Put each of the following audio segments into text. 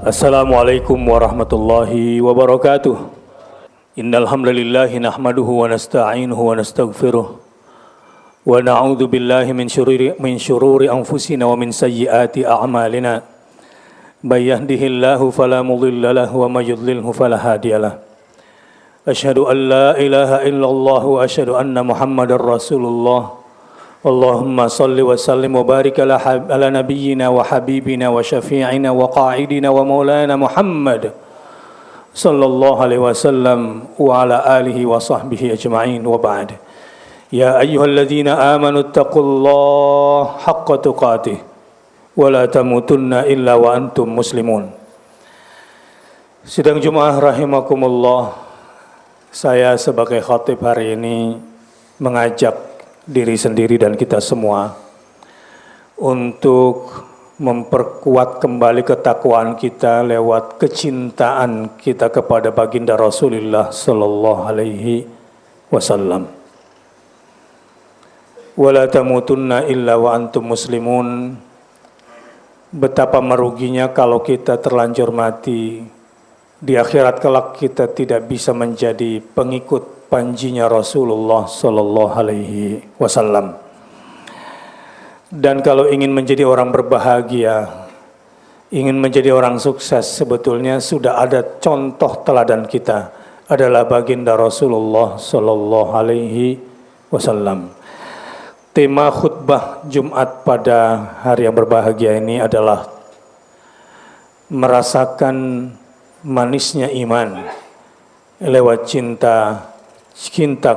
Assalamualaikum warahmatullahi wabarakatuh. Innal hamdalillahi nahmaduhu wa nasta'inuhu wa nastaghfiruh wa na'udzu billahi min syururi anfusina wa min sayyiati a'malina. May yahdihillahu fala mudilla lahu wa may yudlilhu fala hadiyalah. Asyhadu an la ilaha illallah wa asyhadu anna Muhammadar Rasulullah. Allahumma salli wa sallim wa barik ala nabiyyina wa habibina wa syafi'ina wa qa'idina wa maulana Muhammad sallallahu alaihi wasallam wa ala alihi wa sahbihi ajma'in wa ba'd. Ya ayyuhalladzina amanu taqullaha haqqa tuqatih wa la tamutunna illa wa antum muslimun. Sidang Jumat rahimakumullah, saya sebagai khatib hari ini mengajak diri sendiri dan kita semua untuk memperkuat kembali ketakwaan kita lewat kecintaan kita kepada baginda Rasulullah sallallahu alaihi wasallam. Wala tamutunna illa wa antum muslimun. Betapa meruginya kalau kita terlanjur mati, di akhirat kelak kita tidak bisa menjadi pengikut panjinya Rasulullah sallallahu alaihi wasallam. Dan kalau ingin menjadi orang berbahagia, ingin menjadi orang sukses, sebetulnya sudah ada contoh teladan kita, adalah baginda Rasulullah sallallahu alaihi wasallam. Tema khutbah Jumat pada hari yang berbahagia ini adalah merasakan manisnya iman lewat cinta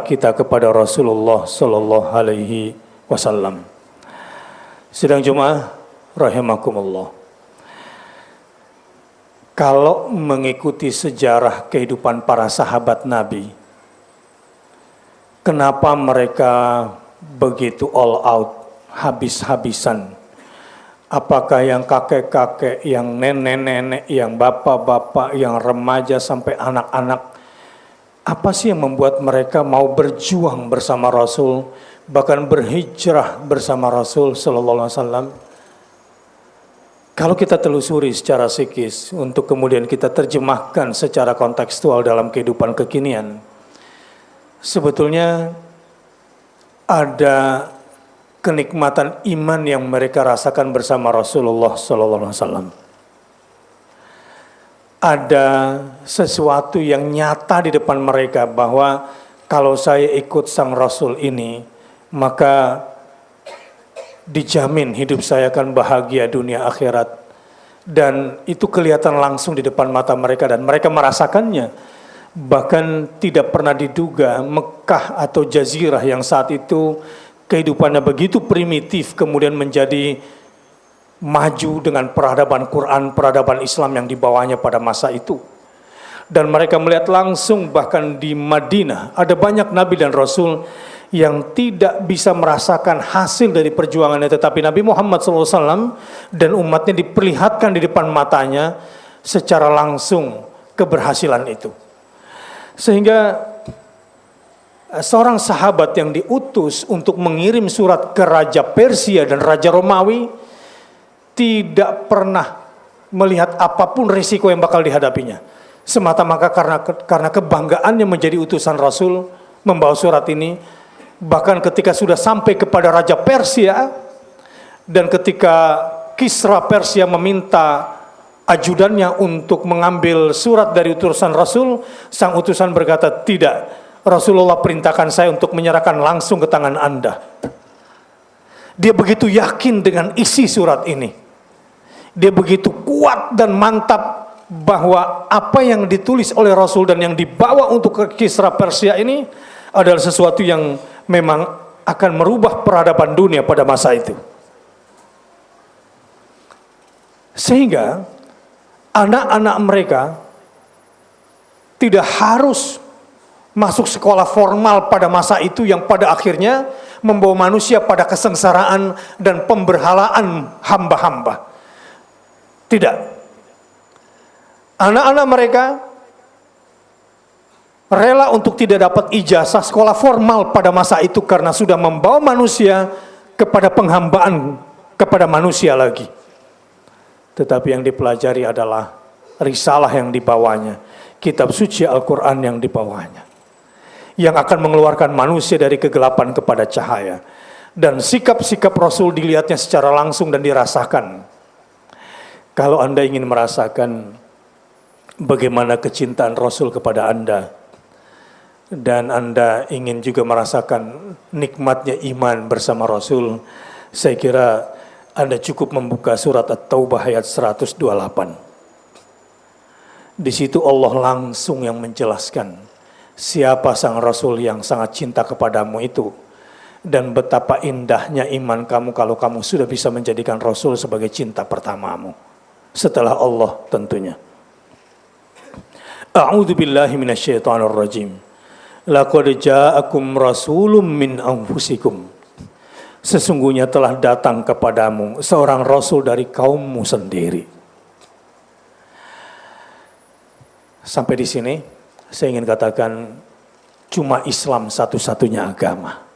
kita kepada Rasulullah sallallahu alaihi wasallam. Sidang Jumat rahimakumullah. Kalau mengikuti sejarah kehidupan para sahabat Nabi, kenapa mereka begitu all out, habis-habisan? Apakah yang kakek-kakek, yang nenek-nenek, yang bapak-bapak, yang remaja sampai anak-anak, apa sih yang membuat mereka mau berjuang bersama Rasul, bahkan berhijrah bersama Rasul sallallahu alaihi wasallam? Kalau kita telusuri secara psikis untuk kemudian kita terjemahkan secara kontekstual dalam kehidupan kekinian, sebetulnya ada kenikmatan iman yang mereka rasakan bersama Rasulullah sallallahu alaihi wasallam. Ada sesuatu yang nyata di depan mereka bahwa kalau saya ikut sang Rasul ini, maka dijamin hidup saya akan bahagia dunia akhirat. Dan itu kelihatan langsung di depan mata mereka dan mereka merasakannya. Bahkan tidak pernah diduga Mekah atau Jazirah yang saat itu kehidupannya begitu primitif kemudian menjadi maju dengan peradaban Quran, peradaban Islam yang dibawanya pada masa itu. Dan mereka melihat langsung bahkan di Madinah ada banyak Nabi dan Rasul yang tidak bisa merasakan hasil dari perjuangannya, tetapi Nabi Muhammad SAW dan umatnya diperlihatkan di depan matanya secara langsung keberhasilan itu. Sehingga seorang sahabat yang diutus untuk mengirim surat ke Raja Persia dan Raja Romawi tidak pernah melihat apapun risiko yang bakal dihadapinya. Semata-mata karena kebanggaannya menjadi utusan Rasul membawa surat ini. Bahkan ketika sudah sampai kepada Raja Persia dan ketika Kisra Persia meminta ajudannya untuk mengambil surat dari utusan Rasul, sang utusan berkata, tidak, Rasulullah perintahkan saya untuk menyerahkan langsung ke tangan Anda. Dia begitu yakin dengan isi surat ini. Dia begitu kuat dan mantap bahwa apa yang ditulis oleh Rasul dan yang dibawa untuk ke Kisra Persia ini adalah sesuatu yang memang akan merubah peradaban dunia pada masa itu. Sehingga anak-anak mereka tidak harus masuk sekolah formal pada masa itu yang pada akhirnya membawa manusia pada kesengsaraan dan pemberhalaan hamba-hamba. Tidak. Anak-anak mereka rela untuk tidak dapat ijazah sekolah formal pada masa itu karena sudah membawa manusia kepada penghambaan kepada manusia lagi. Tetapi yang dipelajari adalah risalah yang dibawanya, kitab suci Al-Quran yang dibawanya, yang akan mengeluarkan manusia dari kegelapan kepada cahaya. Dan sikap-sikap Rasul dilihatnya secara langsung dan dirasakan. Kalau Anda ingin merasakan bagaimana kecintaan Rasul kepada Anda, dan Anda ingin juga merasakan nikmatnya iman bersama Rasul, saya kira Anda cukup membuka surat At-Taubah ayat 128. Di situ Allah langsung yang menjelaskan siapa sang Rasul yang sangat cinta kepadamu itu, dan betapa indahnya iman kamu kalau kamu sudah bisa menjadikan Rasul sebagai cinta pertamamu setelah Allah tentunya. A'udzu billahi minasyaitonir rajim. Laqad ja'akum rasulun min anfusikum. Sesungguhnya telah datang kepadamu seorang rasul dari kaummu sendiri. Sampai di sini saya ingin katakan cuma Islam satu-satunya agama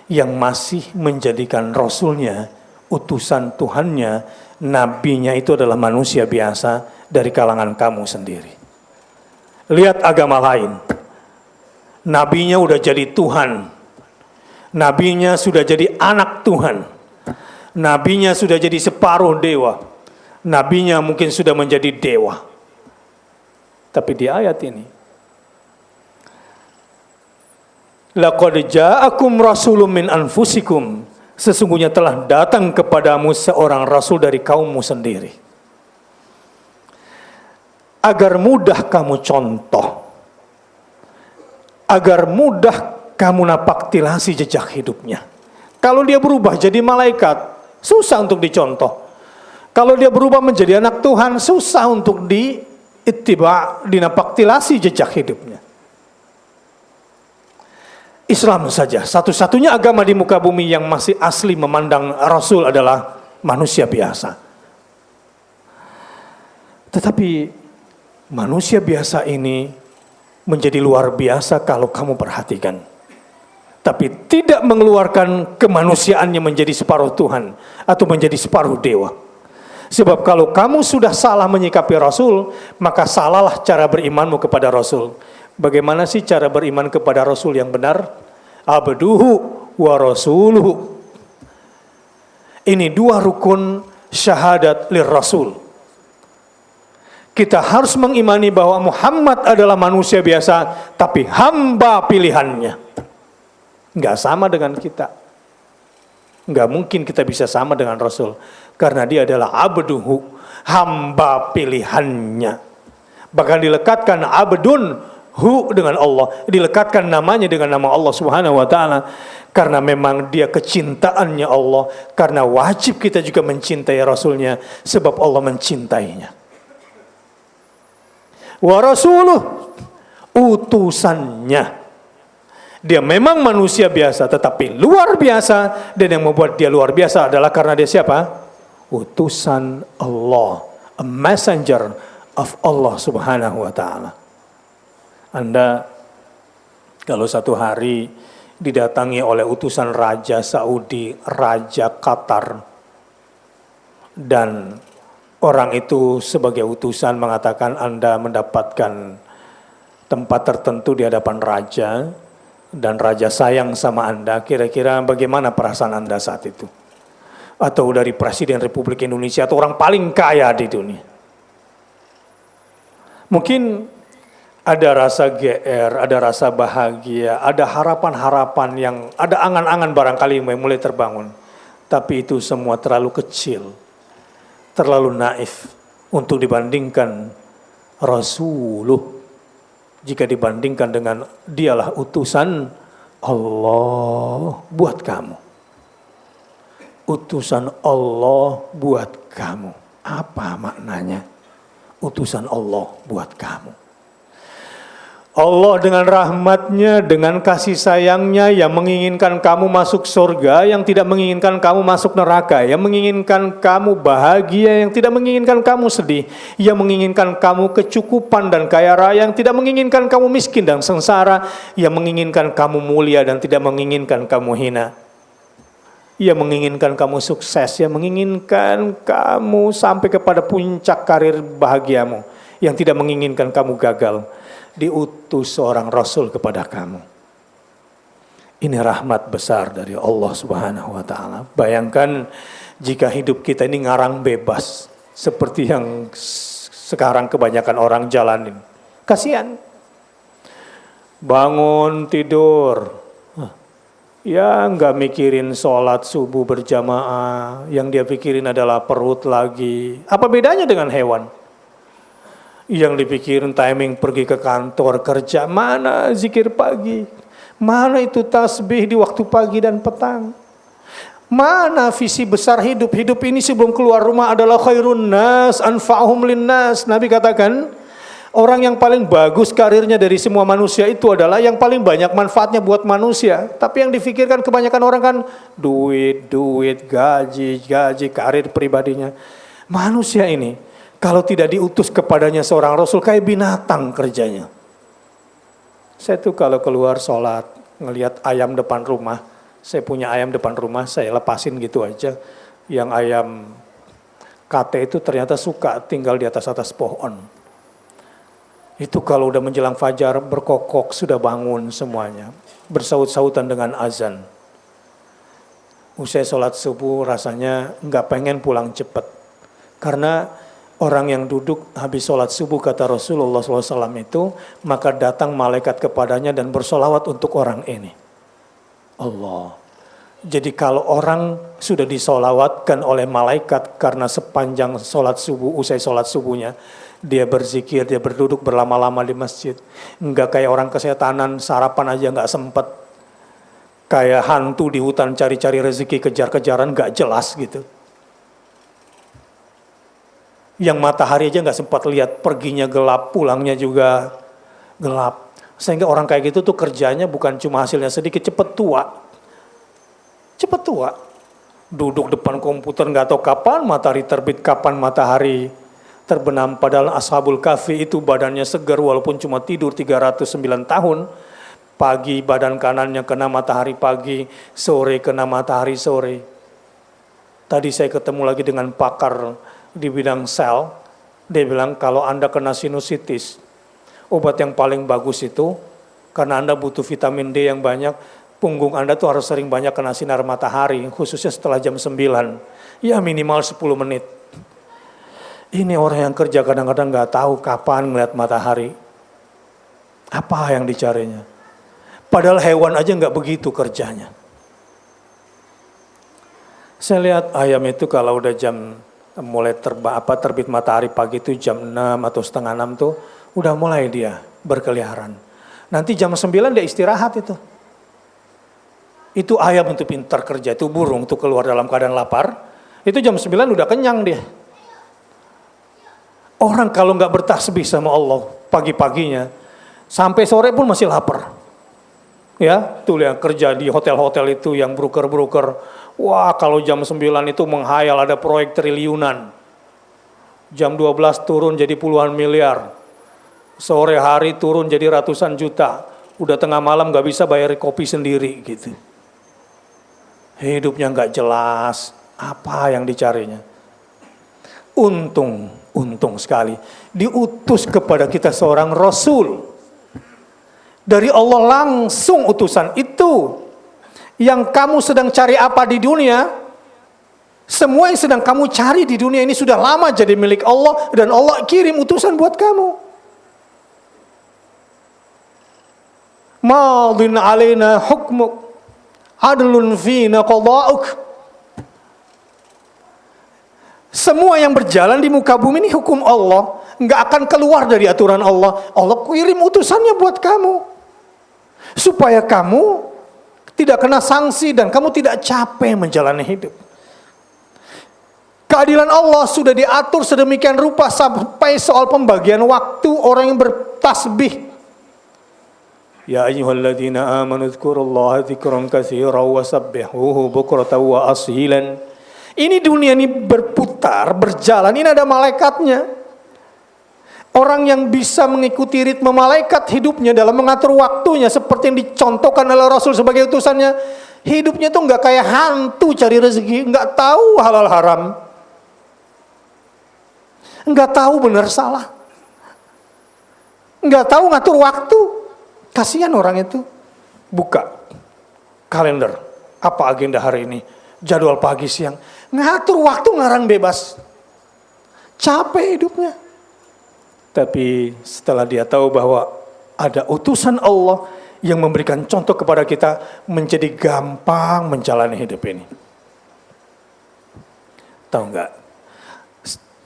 yang masih menjadikan Rasulnya, utusan Tuhannya, nabinya itu adalah manusia biasa dari kalangan kamu sendiri. Lihat agama lain, nabinya udah jadi Tuhan, nabinya sudah jadi anak Tuhan, nabinya sudah jadi separuh dewa, nabinya mungkin sudah menjadi dewa. Tapi di ayat ini, laqad ja'akum rasulun min anfusikum, sesungguhnya telah datang kepadamu seorang rasul dari kaummu sendiri. Agar mudah kamu contoh, agar mudah kamu napaktilasi jejak hidupnya. Kalau dia berubah jadi malaikat, susah untuk dicontoh. Kalau dia berubah menjadi anak Tuhan, susah untuk dinapaktilasi jejak hidupnya. Islam saja satu-satunya agama di muka bumi yang masih asli memandang Rasul adalah manusia biasa. Tetapi manusia biasa ini menjadi luar biasa kalau kamu perhatikan. Tapi tidak mengeluarkan kemanusiaannya menjadi separuh Tuhan atau menjadi separuh dewa. Sebab kalau kamu sudah salah menyikapi Rasul, maka salahlah cara berimanmu kepada Rasul. Bagaimana sih cara beriman kepada Rasul yang benar? Abduhu wa rasuluhu. Ini dua rukun syahadat lirrasul. Kita harus mengimani bahwa Muhammad adalah manusia biasa, tapi hamba pilihannya. Nggak sama dengan kita. Nggak mungkin kita bisa sama dengan Rasul. Karena dia adalah abduhu, hamba pilihannya. Bahkan dilekatkan abdun hu dengan Allah, dilekatkan namanya dengan nama Allah Subhanahu wa taala, karena memang dia kecintaannya Allah, karena wajib kita juga mencintai Rasulnya sebab Allah mencintainya. Wa rasuluh, utusannya. Dia memang manusia biasa tetapi luar biasa, dan yang membuat dia luar biasa adalah karena dia siapa? Utusan Allah, a messenger of Allah Subhanahu wa taala. Anda kalau satu hari didatangi oleh utusan Raja Saudi, Raja Qatar, dan orang itu sebagai utusan mengatakan Anda mendapatkan tempat tertentu di hadapan Raja, dan Raja sayang sama Anda, kira-kira bagaimana perasaan Anda saat itu? Atau dari Presiden Republik Indonesia atau orang paling kaya di dunia. Mungkin ada rasa GR, ada rasa bahagia, ada harapan-harapan yang, ada angan-angan barangkali yang mulai terbangun. Tapi itu semua terlalu kecil, terlalu naif untuk dibandingkan Rasulullah. Jika dibandingkan dengan dialah utusan Allah buat kamu. Utusan Allah buat kamu. Apa maknanya? Utusan Allah buat kamu. Allah dengan rahmatnya, dengan kasih sayangnya yang menginginkan kamu masuk surga, yang tidak menginginkan kamu masuk neraka, yang menginginkan kamu bahagia, yang tidak menginginkan kamu sedih, yang menginginkan kamu kecukupan dan kaya raya, yang tidak menginginkan kamu miskin dan sengsara, yang menginginkan kamu mulia dan tidak menginginkan kamu hina. Ia menginginkan kamu sukses, ia menginginkan kamu sampai kepada puncak karir bahagiamu. yang tidak menginginkan kamu gagal, diutus seorang Rasul kepada kamu. Ini rahmat besar dari Allah Subhanahu wa Ta'ala. Bayangkan jika hidup kita ini ngarang bebas, seperti yang sekarang kebanyakan orang jalanin. Kasihan. Bangun tidur, ya nggak mikirin sholat subuh berjamaah, yang dia pikirin adalah perut lagi. Apa bedanya dengan hewan? Yang dipikirin timing pergi ke kantor kerja, mana zikir pagi, mana itu tasbih di waktu pagi dan petang, mana visi besar hidup. Hidup ini sebelum keluar rumah adalah khairun nas anfa'uhum linnas. Nabi katakan, orang yang paling bagus karirnya dari semua manusia itu adalah yang paling banyak manfaatnya buat manusia. Tapi yang difikirkan kebanyakan orang kan duit, gaji, karir pribadinya. Manusia ini kalau tidak diutus kepadanya seorang Rasul kayak binatang kerjanya. Saya tuh kalau keluar sholat, ngelihat ayam depan rumah, saya punya ayam depan rumah, saya lepasin gitu aja. Yang ayam kate itu ternyata suka tinggal di atas pohon. Itu kalau udah menjelang fajar berkokok sudah bangun semuanya. Bersaut-sautan dengan azan. Usai sholat subuh rasanya nggak pengen pulang cepat. Karena orang yang duduk habis sholat subuh kata Rasulullah SAW itu, maka datang malaikat kepadanya dan bersolawat untuk orang ini. Allah. Jadi kalau orang sudah disolawatkan oleh malaikat karena sepanjang sholat subuh, usai sholat subuhnya, dia berzikir, dia berduduk berlama-lama di masjid. Enggak kayak orang kesetanan, sarapan aja enggak sempet. Kayak hantu di hutan cari-cari rezeki, kejar-kejaran enggak jelas gitu. Yang matahari aja enggak sempat lihat, perginya gelap, pulangnya juga gelap. Sehingga orang kayak gitu tuh kerjanya bukan cuma hasilnya sedikit, cepet tua. Cepet tua. Duduk depan komputer enggak tahu kapan matahari terbit, kapan matahari terbenam. Padahal Ashabul Kahfi itu badannya segar walaupun cuma tidur 309 tahun. Pagi badan kanannya kena matahari pagi, sore kena matahari sore. Tadi saya ketemu lagi dengan pakar di bidang sel. Dia bilang kalau Anda kena sinusitis, obat yang paling bagus itu, karena Anda butuh vitamin D yang banyak, punggung Anda tuh harus sering banyak kena sinar matahari, khususnya setelah jam 9. Ya minimal 10 menit. Ini orang yang kerja kadang-kadang nggak tahu kapan ngeliat matahari. Apa yang dicarinya? Padahal hewan aja nggak begitu kerjanya. Saya lihat ayam itu kalau udah jam mulai terbit matahari pagi itu jam 6 atau setengah 6 tuh udah mulai dia berkeliaran. Nanti jam 9 dia istirahat itu. Itu ayam itu pintar kerja, itu burung tuh keluar dalam keadaan lapar. Itu jam 9 udah kenyang dia. Orang kalau nggak bertasbih sama Allah pagi-paginya, sampai sore pun masih lapar. Ya, tuh yang kerja di hotel-hotel itu yang broker-broker. Wah, kalau jam 9 itu menghayal ada proyek triliunan. Jam 12 turun jadi puluhan miliar. Sore hari turun jadi ratusan juta. Udah tengah malam nggak bisa bayar kopi sendiri gitu. Hidupnya nggak jelas. Apa yang dicarinya? Untung sekali diutus kepada kita seorang Rasul dari Allah langsung utusan itu. Yang kamu sedang cari apa di dunia, semua yang sedang kamu cari di dunia ini sudah lama jadi milik Allah dan Allah kirim utusan buat kamu. Madin alaina hukmuk adlun fina qada'uk. Semua yang berjalan di muka bumi ini hukum Allah, nggak akan keluar dari aturan Allah. Allah kirim utusannya buat kamu, supaya kamu tidak kena sanksi dan kamu tidak capek menjalani hidup. Keadilan Allah sudah diatur sedemikian rupa sampai soal pembagian waktu orang yang bertasbih. Ya ayyuhalladzina amanu dzkurullaha dzikran katsiran wa sabbihuhu bukratan wa asilan. Ini dunia ini berputar, berjalan, ini ada malaikatnya. Orang yang bisa mengikuti ritme malaikat hidupnya dalam mengatur waktunya seperti yang dicontohkan oleh Rasul sebagai utusannya. Hidupnya tuh nggak kayak hantu cari rezeki, nggak tahu halal haram, nggak tahu benar salah. nggak tahu ngatur waktu. Kasihan orang itu. Buka kalender, apa agenda hari ini, jadwal pagi siang, ngatur waktu ngarang bebas. Capek hidupnya. Tapi setelah dia tahu bahwa ada utusan Allah yang memberikan contoh kepada kita, menjadi gampang menjalani hidup ini. Tahu nggak?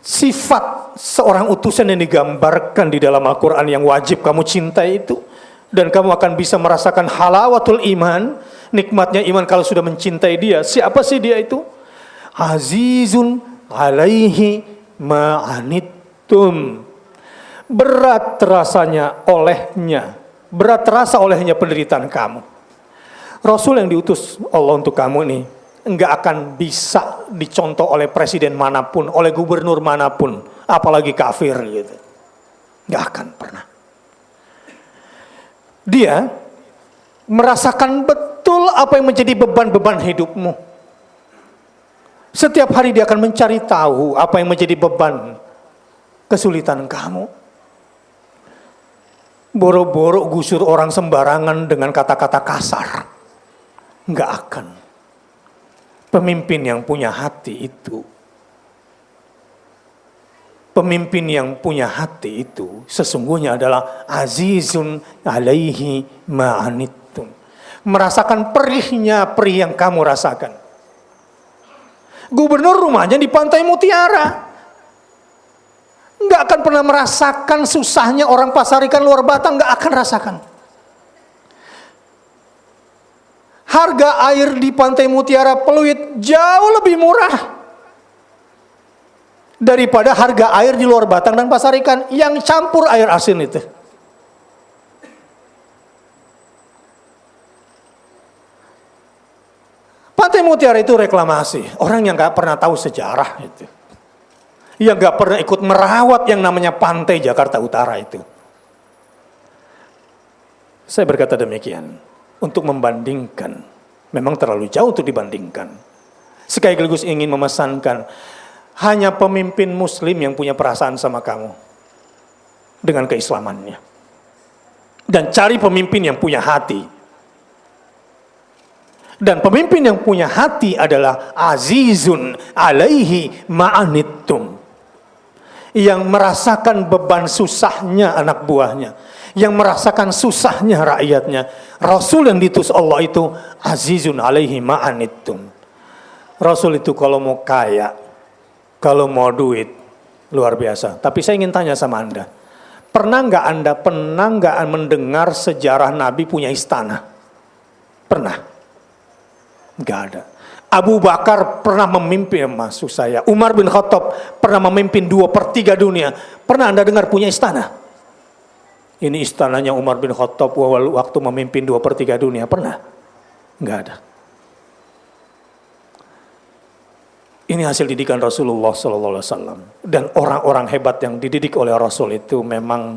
Sifat seorang utusan yang digambarkan di dalam Al-Quran yang wajib kamu cintai itu, dan kamu akan bisa merasakan halawatul iman, nikmatnya iman kalau sudah mencintai dia. Siapa sih dia itu? Azizun alaihi ma'anittum. Berat rasanya olehnya, berat terasa olehnya penderitaan kamu. Rasul yang diutus Allah untuk kamu ini enggak akan bisa dicontoh oleh presiden manapun, oleh gubernur manapun, apalagi kafir gitu. Enggak akan pernah. Dia merasakan betul apa yang menjadi beban-beban hidupmu. Setiap hari dia akan mencari tahu apa yang menjadi beban kesulitan kamu. Boro-boro gusur orang sembarangan dengan kata-kata kasar. Enggak akan. Pemimpin yang punya hati itu, pemimpin yang punya hati itu sesungguhnya adalah azizun alaihi ma'anittum. Merasakan perihnya perih yang kamu rasakan. Gubernur rumahnya di Pantai Mutiara, nggak akan pernah merasakan susahnya orang pasar ikan luar Batang, nggak akan rasakan. Harga air di Pantai Mutiara Pluit jauh lebih murah daripada harga air di luar Batang dan pasar ikan yang campur air asin itu. Pantai Mutiara itu reklamasi. Orang yang nggak pernah tahu sejarah itu, yang nggak pernah ikut merawat yang namanya pantai Jakarta Utara itu. Saya berkata demikian untuk membandingkan, memang terlalu jauh untuk dibandingkan. Sekaligus ingin memesankan, hanya pemimpin muslim yang punya perasaan sama kamu dengan keislamannya. Dan cari pemimpin yang punya hati. Dan pemimpin yang punya hati adalah azizun alaihi ma'anittum. Yang merasakan beban susahnya anak buahnya, yang merasakan susahnya rakyatnya. Rasul yang diutus Allah itu azizun alaihi ma'anittum. Rasul itu kalau mau kaya, kalau mau duit, luar biasa. Tapi saya ingin tanya sama Anda, pernah nggak mendengar sejarah Nabi punya istana? Pernah? Nggak ada. Abu Bakar pernah memimpin, maksud saya, Umar bin Khattab pernah memimpin 2/3 dunia. Pernah Anda dengar punya istana? Ini istananya Umar bin Khattab waktu memimpin 2/3 dunia. Pernah? Nggak ada. Ini hasil didikan Rasulullah SAW. Dan orang-orang hebat yang dididik oleh Rasul itu memang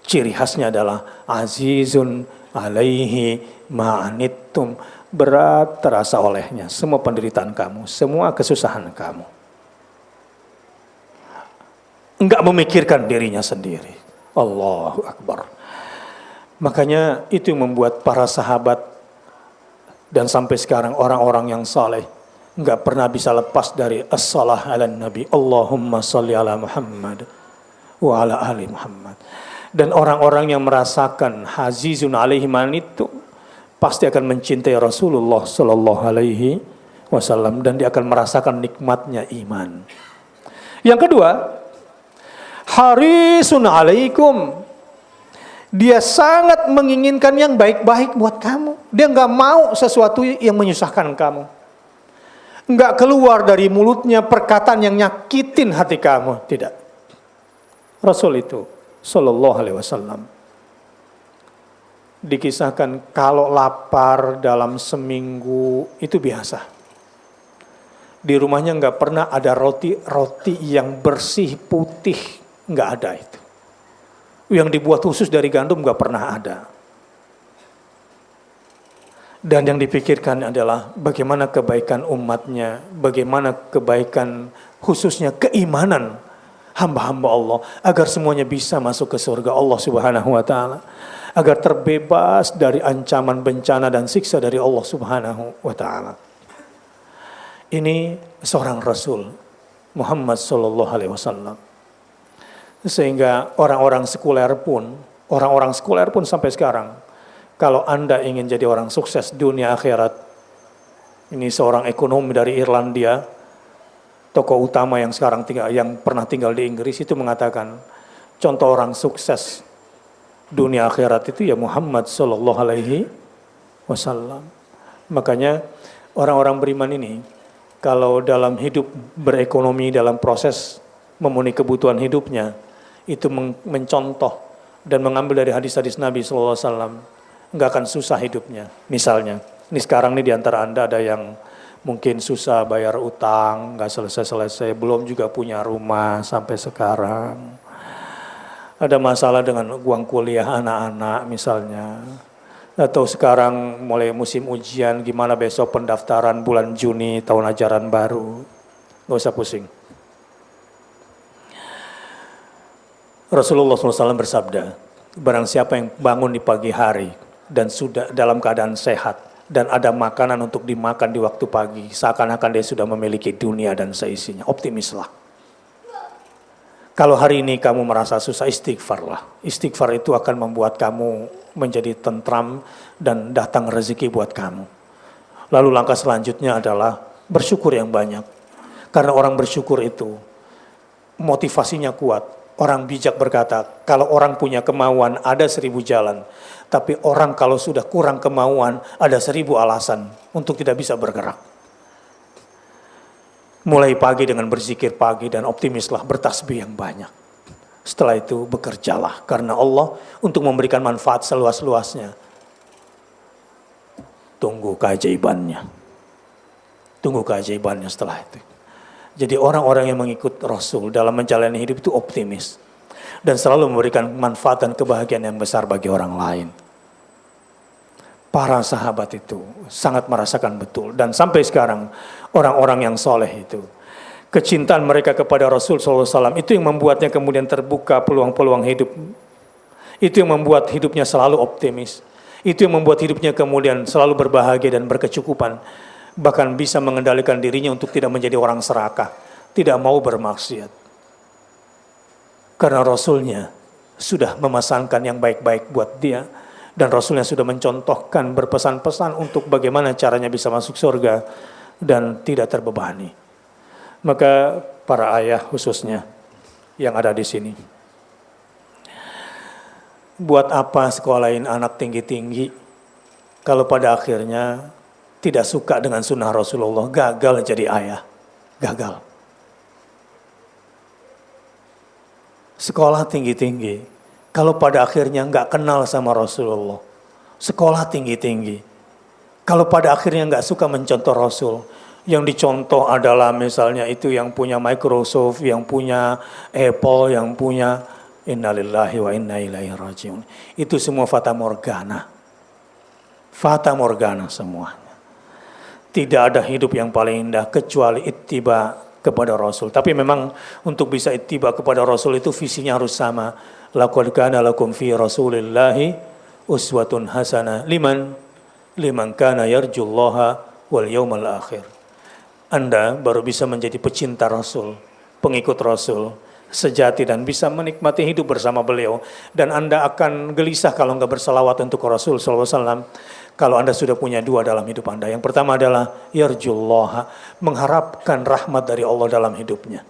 ciri khasnya adalah azizun alaihi ma'anittum. Berat terasa olehnya semua penderitaan kamu, semua kesusahan kamu. Enggak memikirkan dirinya sendiri. Allahu Akbar. Makanya itu yang membuat para sahabat dan sampai sekarang orang-orang yang saleh enggak pernah bisa lepas dari as-salah ala nabi. Allahumma sholli ala Muhammad wa ala ali Muhammad. Dan orang-orang yang merasakan azizun alaihi ma'anittum pasti akan mencintai Rasulullah Sallallahu Alaihi Wasallam, dan dia akan merasakan nikmatnya iman. Yang kedua, harisun alaikum. Dia sangat menginginkan yang baik-baik buat kamu. Dia nggak mau sesuatu yang menyusahkan kamu. Nggak keluar dari mulutnya perkataan yang nyakitin hati kamu. Tidak. Rasul itu Sallallahu Alaihi Wasallam dikisahkan kalau lapar dalam seminggu itu biasa. Di rumahnya nggak pernah ada roti yang bersih putih, nggak ada itu. Yang dibuat khusus dari gandum nggak pernah ada. Dan yang dipikirkan adalah bagaimana kebaikan umatnya, bagaimana kebaikan khususnya keimanan hamba-hamba Allah, agar semuanya bisa masuk ke surga Allah Subhanahu wa taala, agar terbebas dari ancaman bencana dan siksa dari Allah Subhanahu wa taala. Ini seorang Rasul Muhammad sallallahu alaihi wasallam. Sehingga orang-orang sekuler pun sampai sekarang, kalau Anda ingin jadi orang sukses dunia akhirat, ini seorang ekonom dari Irlandia, tokoh utama yang sekarang yang pernah tinggal di Inggris, itu mengatakan contoh orang sukses dunia akhirat itu ya Muhammad sallallahu alaihi wasallam. Makanya orang-orang beriman ini kalau dalam hidup berekonomi, dalam proses memenuhi kebutuhan hidupnya, itu mencontoh dan mengambil dari hadis-hadis Nabi sallallahu alaihi wasallam, enggak akan susah hidupnya. Misalnya, ini sekarang nih di antara Anda ada yang mungkin susah bayar utang, enggak selesai-selesai, belum juga punya rumah sampai sekarang. Ada masalah dengan uang kuliah anak-anak misalnya. Atau sekarang mulai musim ujian, gimana besok pendaftaran bulan Juni tahun ajaran baru. Enggak usah pusing. Rasulullah SAW bersabda, barang siapa yang bangun di pagi hari dan sudah dalam keadaan sehat dan ada makanan untuk dimakan di waktu pagi, seakan-akan dia sudah memiliki dunia dan seisinya. Optimislah. Kalau hari ini kamu merasa susah, istighfarlah. Istighfar itu akan membuat kamu menjadi tentram dan datang rezeki buat kamu. Lalu langkah selanjutnya adalah bersyukur yang banyak. Karena orang bersyukur itu motivasinya kuat. Orang bijak berkata, kalau orang punya kemauan ada 1000 jalan. Tapi orang kalau sudah kurang kemauan ada 1000 alasan untuk tidak bisa bergerak. Mulai pagi dengan berzikir pagi dan optimislah, bertasbih yang banyak. Setelah itu bekerjalah karena Allah untuk memberikan manfaat seluas-luasnya. Tunggu keajaibannya. Tunggu keajaibannya setelah itu. Jadi orang-orang yang mengikut Rasul dalam menjalani hidup itu optimis. Dan selalu memberikan manfaat dan kebahagiaan yang besar bagi orang lain. Para sahabat itu sangat merasakan betul. Dan sampai sekarang orang-orang yang soleh itu, kecintaan mereka kepada Rasul SAW itu yang membuatnya kemudian terbuka peluang-peluang hidup. Itu yang membuat hidupnya selalu optimis. Itu yang membuat hidupnya kemudian selalu berbahagia dan berkecukupan. Bahkan bisa mengendalikan dirinya untuk tidak menjadi orang serakah. Tidak mau bermaksiat. Karena Rasulnya sudah memesankan yang baik-baik buat dia. Dan Rasulnya sudah mencontohkan berpesan-pesan untuk bagaimana caranya bisa masuk surga dan tidak terbebani. Maka para ayah khususnya yang ada di sini, buat apa sekolahin anak tinggi-tinggi kalau pada akhirnya tidak suka dengan sunnah Rasulullah, gagal jadi ayah, gagal. Sekolah tinggi-tinggi kalau pada akhirnya nggak kenal sama Rasulullah, sekolah tinggi-tinggi. Kalau pada akhirnya nggak suka mencontoh Rasul, yang dicontoh adalah misalnya itu yang punya Microsoft, yang punya Apple, yang punya innalillahi wa inna ilaihi rajiun. Itu semua fata morgana. Fata morgana semuanya. Tidak ada hidup yang paling indah kecuali ittiba kepada Rasul. Tapi memang untuk bisa ittiba kepada Rasul itu visinya harus sama. Laqad kana lakum fi Rasulillahi uswatun hasanah liman kana yarjullaha wal yawmal akhir. Anda baru bisa menjadi pecinta Rasul, pengikut Rasul sejati dan bisa menikmati hidup bersama beliau. Dan Anda akan gelisah kalau enggak berselawat untuk Rasul SAW. Kalau Anda sudah punya dua dalam hidup Anda. Yang pertama adalah yarjullaha, mengharapkan rahmat dari Allah dalam hidupnya.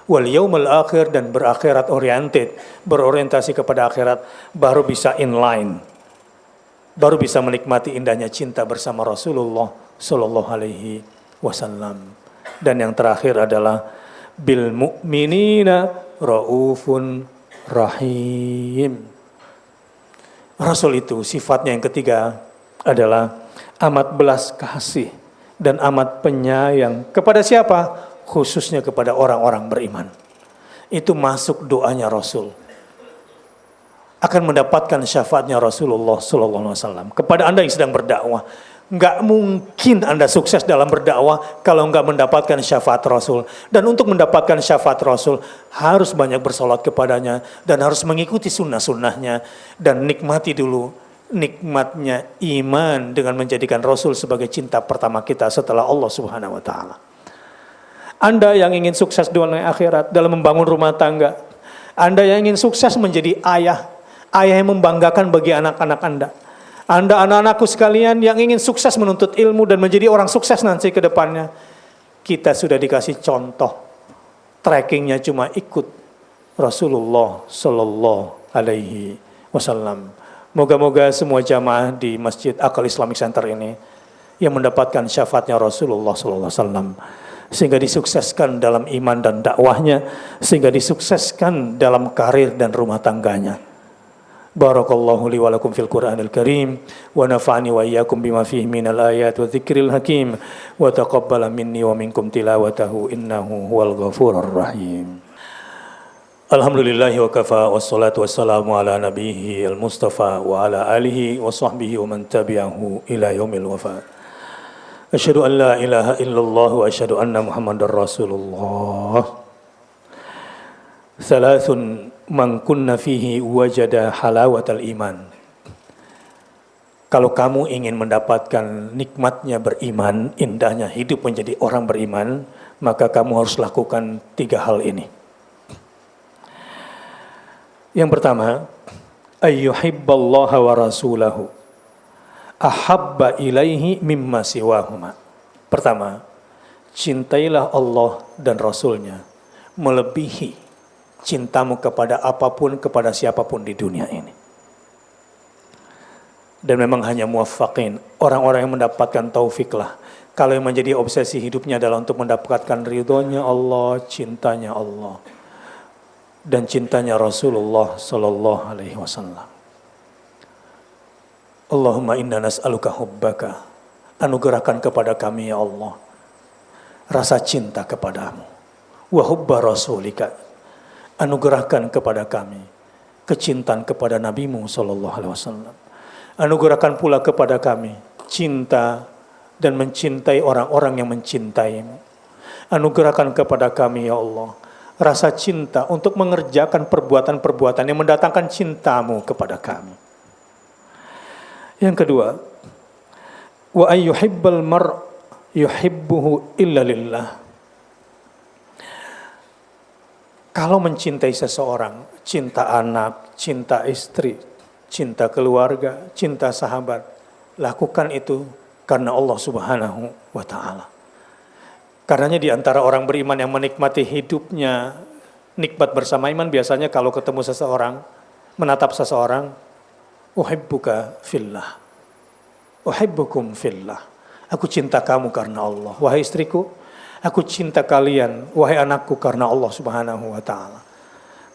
Wal yaumil akhir, dan berakhirat oriented, berorientasi kepada akhirat, baru bisa inline. Baru bisa menikmati indahnya cinta bersama Rasulullah sallallahu alaihi wasallam. Dan yang terakhir adalah bil mu'minina raufun rahim. Rasul itu sifatnya yang ketiga adalah amat belas kasih dan amat penyayang. Kepada siapa? Khususnya kepada orang-orang beriman. Itu masuk doanya Rasul. Akan mendapatkan syafaatnya Rasulullah sallallahu alaihi wasallam. Kepada Anda yang sedang berdakwah, Nggak mungkin Anda sukses dalam berdakwah kalau nggak mendapatkan syafaat Rasul. Dan untuk mendapatkan syafaat Rasul harus banyak bersolat kepadanya dan harus mengikuti sunnah-sunnahnya dan nikmati dulu nikmatnya iman dengan menjadikan Rasul sebagai cinta pertama kita setelah Allah Subhanahu wa taala. Anda yang ingin sukses dunia akhirat dalam membangun rumah tangga, Anda yang ingin sukses menjadi ayah yang membanggakan bagi anak-anak Anda. Anda anak-anakku sekalian yang ingin sukses menuntut ilmu dan menjadi orang sukses nanti ke depannya. Kita sudah dikasih contoh. Trackingnya cuma ikut Rasulullah Sallallahu Alaihi Wasallam. Moga-moga semua jamaah di Masjid Aqal Islamic Center ini yang mendapatkan syafaatnya Rasulullah Sallallahu Alaihi Wasallam, sehingga disukseskan dalam iman dan dakwahnya, sehingga disukseskan dalam karir dan rumah tangganya. Barakallahu li wa lakum fil Qur'anil Karim wa nafa'ani wa iyyakum bima fihi minal ayat wa dzikril hakim wa taqabbala minni wa minkum tilawatahu innahu huwal ghafurur rahim. Alhamdulillahi wa kafa wassalatu wassalamu ala nabiyhi al-mustafa wa ala alihi wa sahbihi wa man tabi'ahu ila yaumil wafa. Asyhadu an la ilaha illallah wa asyhadu anna Muhammadar Rasulullah. Thalathun man kunna fihi wajada halawatal iman. Kalau kamu ingin mendapatkan nikmatnya beriman, indahnya hidup menjadi orang beriman, maka kamu harus lakukan 3 hal ini. Yang pertama, ayyuhibballaha wa rasulahu ahabba ilaihi mimma siwahuma. Pertama, cintailah Allah dan Rasulnya melebihi cintamu kepada apapun, kepada siapapun di dunia ini. Dan memang hanya muwaffaqin, orang-orang yang mendapatkan taufiklah. Kalau yang menjadi obsesi hidupnya adalah untuk mendapatkan ridhonya Allah, cintanya Allah, dan cintanya Rasulullah Sallallahu Alaihi Wasallam. Allahumma inna nas'aluka hubbaka. Anugerahkan kepada kami ya Allah rasa cinta kepadamu. Wa hubba rasulika. Anugerahkan kepada kami kecintaan kepada Nabi-Mu Sallallahu Alaihi Wasallam. Anugerahkan pula kepada kami cinta dan mencintai orang-orang yang mencintaimu. Anugerahkan kepada kami ya Allah rasa cinta untuk mengerjakan perbuatan-perbuatan yang mendatangkan cintamu kepada kami. Yang kedua, wa ayyuhibbal mar' yuhibbuhu illa lillah. Kalau mencintai seseorang, cinta anak, cinta istri, cinta keluarga, cinta sahabat, lakukan itu karena Allah Subhanahu wa taala. Karenanya di antara orang beriman yang menikmati hidupnya, nikmat bersama iman, biasanya kalau ketemu seseorang, menatap seseorang, uhibbuka fillah, uhibbukum fillah. Aku cinta kamu karena Allah. Wahai istriku, aku cinta kalian, wahai anakku, karena Allah Subhanahu wa taala.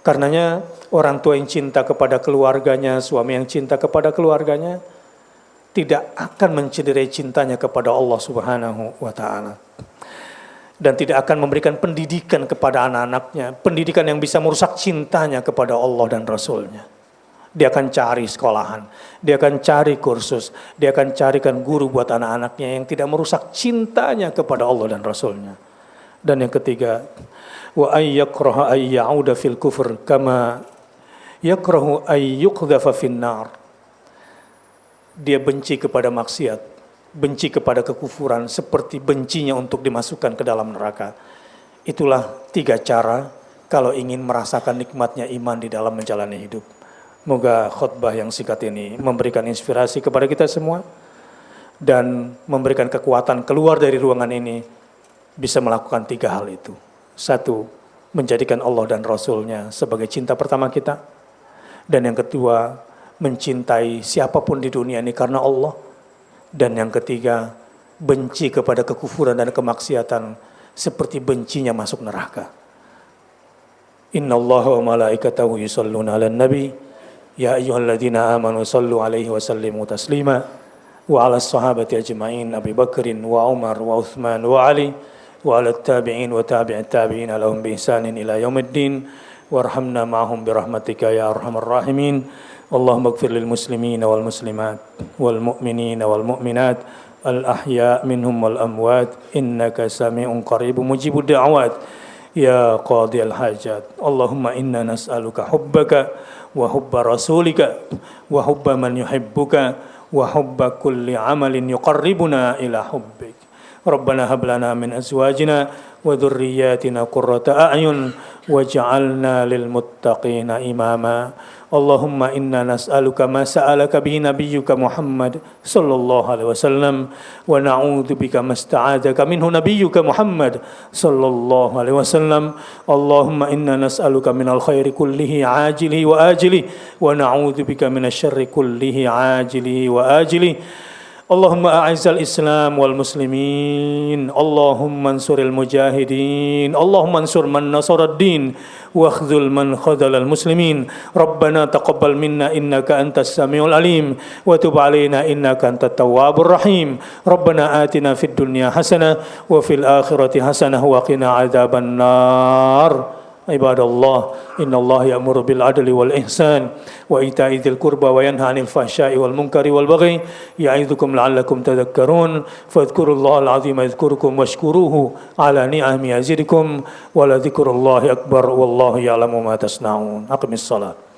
Karenanya orang tua yang cinta kepada keluarganya, suami yang cinta kepada keluarganya, tidak akan mencederai cintanya kepada Allah Subhanahu wa taala. Dan tidak akan memberikan pendidikan kepada anak-anaknya, pendidikan yang bisa merusak cintanya kepada Allah dan Rasulnya. Dia akan cari sekolahan, dia akan cari kursus, dia akan carikan guru buat anak-anaknya yang tidak merusak cintanya kepada Allah dan Rasulnya. Dan yang ketiga, wa ayyakraha ayyauda fil kufr kama yakrahu ayyuqdhafa fin nar. Dia benci kepada maksiat, benci kepada kekufuran seperti bencinya untuk dimasukkan ke dalam neraka. Itulah 3 cara kalau ingin merasakan nikmatnya iman di dalam menjalani hidup. Moga khutbah yang singkat ini memberikan inspirasi kepada kita semua dan memberikan kekuatan keluar dari ruangan ini bisa melakukan 3 hal itu. 1, menjadikan Allah dan Rasulnya sebagai cinta pertama kita. Dan yang kedua, mencintai siapapun di dunia ini karena Allah. Dan yang ketiga, benci kepada kekufuran dan kemaksiatan seperti bencinya masuk neraka. Innallaha wa malaikatahu yusholluna 'alan nabi ya ayyuhalladzina amanu shallu 'alaihi wa sallimu taslima wa 'alas sahabati ajma'in Abi Bakrin wa Umar wa Utsman wa Ali wa 'alat tabi'in wa tabi'it tabi'in lahum bi ihsanin ila yaumiddin warhamna ma'hum bi rahmatika ya arhamar rahimin. Allahumma ighfir lil muslimina wal muslimat wal mu'minina wal mu'minat الأحياء منهم والأموات إنك سميع قريب مجيب الدعوات يا قاضي الحاجات اللهم إنا نسألك حبك وحب رسولك وحب من يحبك وحب كل عمل يقربنا إلى حبك ربنا هب لنا من أزواجنا وذرياتنا قرة أعين واجعلنا للمتقين إماما اللهم إنا نسألك ما سألك به نبيك محمد صلى الله عليه وسلم ونعوذ بك ما استعاذك منه نبيك محمد صلى الله عليه وسلم اللهم إنا نسألك من الخير كله عاجله وآجله ونعوذ بك من الشر كله عاجله وآجله اللهم أعز الإسلام والمسلمين اللهم انصر المجاهدين اللهم انصر من نصر الدين واخذل من خذل المسلمين ربنا تقبل منا إنك أنت السميع العليم وتب علينا إنك أنت التواب الرحيم ربنا آتنا في الدنيا حسنة وفي الآخرة حسنة وقنا عذاب النار عباد الله إن الله يأمر بالعدل والإحسان وإيتاء ذي القربى وينهى عن الفحشاء والمنكر والبغي يعظكم لعلكم تذكرون فاذكروا الله العظيم يذكركم واشكروه على نعمه يزدكم ولذكر الله أكبر والله يعلم ما تصنعون أقم الصلاة